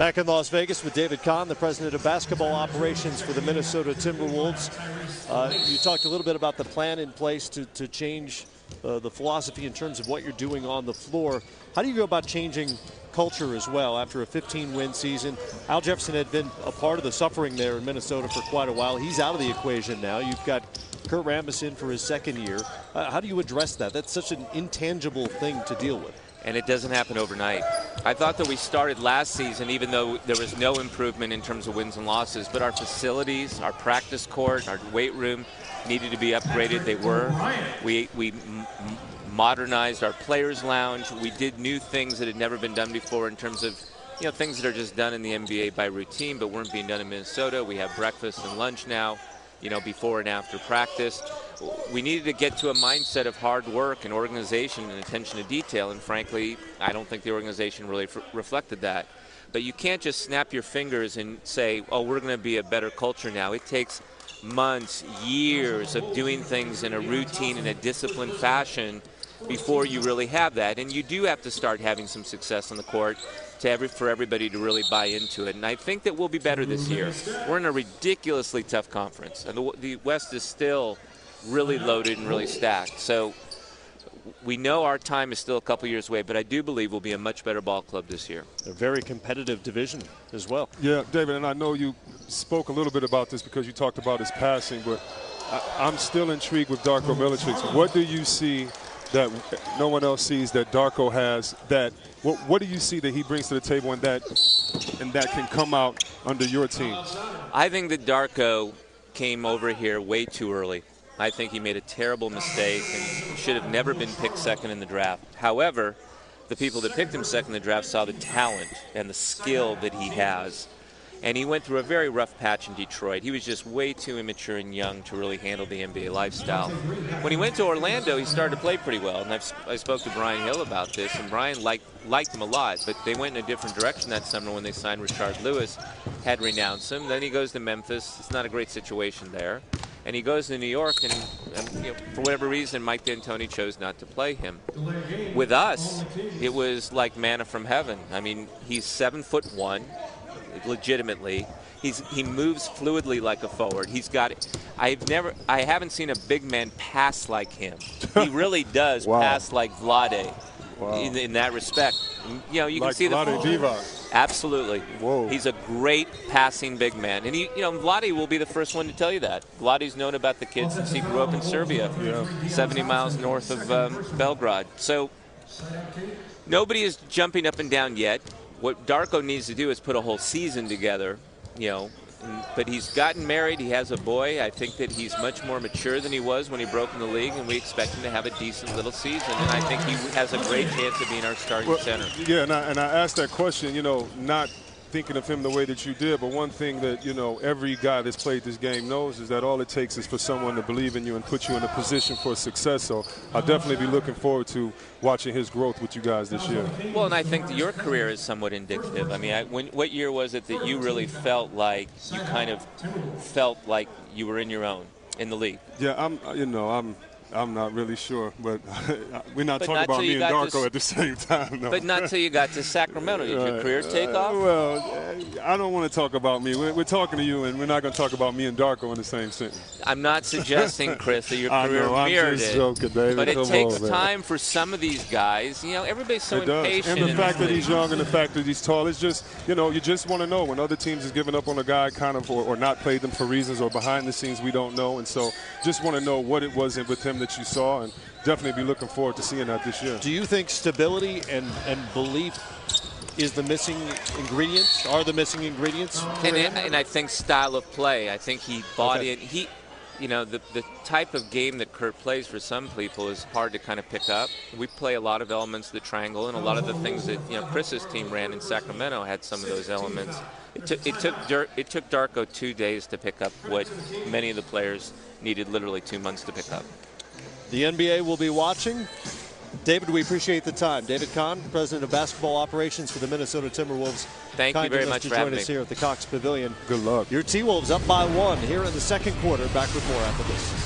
Back in Las Vegas with David Kahn, the president of basketball operations for the Minnesota Timberwolves. You talked a little bit about the plan in place to change the philosophy in terms of what you're doing on the floor. How do you go about changing culture as well after a 15-win season? Al Jefferson had been a part of the suffering there in Minnesota for quite a while. He's out of the equation now. You've got Kurt Rambis in for his second year. How do you address that? That's such an intangible thing to deal with. And it doesn't happen overnight. I thought that we started last season, even though there was no improvement in terms of wins and losses, but our facilities, our practice court, our weight room needed to be upgraded. They were. We modernized our players' lounge. We did new things that had never been done before in terms of, things that are just done in the NBA by routine but weren't being done in Minnesota. We have breakfast and lunch now, before and after practice. We needed to get to a mindset of hard work and organization and attention to detail, and frankly, I don't think the organization really reflected that. But you can't just snap your fingers and say, oh, we're going to be a better culture now. It takes months, years of doing things in a routine and a disciplined fashion before you really have that. And you do have to start having some success on the court for everybody to really buy into it. And I think that we'll be better this year. We're in a ridiculously tough conference, and the West is still really loaded and really stacked. So we know our time is still a couple years away, but I do believe we'll be a much better ball club this year. A very competitive division as well. Yeah, David, and I know you spoke a little bit about this because you talked about his passing, but I'm still intrigued with Darko Milicic. What do you see that no one else sees that Darko has? What do you see that he brings to the table and that can come out under your team? I think that Darko came over here way too early. I think he made a terrible mistake and should have never been picked second in the draft. However, the people that picked him second in the draft saw the talent and the skill that he has. And he went through a very rough patch in Detroit. He was just way too immature and young to really handle the NBA lifestyle. When he went to Orlando, he started to play pretty well. And I spoke to Brian Hill about this, and Brian liked him a lot. But they went in a different direction that summer when they signed Richard Lewis, had renounced him. Then he goes to Memphis. It's not a great situation there. And he goes to New York, and for whatever reason, Mike D'Antoni chose not to play him. With us, it was like manna from heaven. I mean, he's 7'1", legitimately. He moves fluidly like a forward. He's got it. I haven't seen a big man pass like him. He really does pass like Vlade in that respect. You can like see the Vlade Divac. Absolutely. Whoa. He's a great passing big man. And Vlade will be the first one to tell you that. Vlade's known about the kid since he grew up in Serbia, 70 miles north of Belgrade. So nobody is jumping up and down yet. What Darko needs to do is put a whole season together, but he's gotten married. He has a boy. I think that he's much more mature than he was when he broke in the league, and we expect him to have a decent little season. And I think he has a great chance of being our starting center. Yeah, and I asked that question, not thinking of him the way that you did, but one thing that, every guy that's played this game knows is that all it takes is for someone to believe in you and put you in a position for success. So I'll definitely be looking forward to watching his growth with you guys this year. Well, and I think that your career is somewhat indicative. I mean, what year was it that you really felt like you were in your own in the league? Yeah, I'm not really sure, but we're not talking about me and Darko at the same time. No. But not till you got to Sacramento. Did your careers take off? Well, I don't want to talk about me. We're talking to you, and we're not going to talk about me and Darko in the same sentence. I'm not suggesting, Chris, that your career mirrored I'm just joking, David. But it takes time for some of these guys. Everybody's so impatient. And the fact that he's young and the fact that he's tall, it's just, you just want to know when other teams is giving up on a guy kind of or not played them for reasons or behind the scenes we don't know. And so just want to know what it was with him that you saw, and definitely be looking forward to seeing that this year. Do you think stability and belief is the missing ingredients? Are the missing ingredients? And I think style of play. I think he bought in. The type of game that Kurt plays for some people is hard to kind of pick up. We play a lot of elements of the triangle, and a lot of the things that Chris's team ran in Sacramento had some of those elements. It took Darko 2 days to pick up what many of the players needed literally 2 months to pick up. The NBA will be watching. David, we appreciate the time. David Kahn, president of basketball operations for the Minnesota Timberwolves. Thank you very much for having me. Join us here at the Cox Pavilion. Good luck. Your T-Wolves up by 1 here in the second quarter. Back with more after this.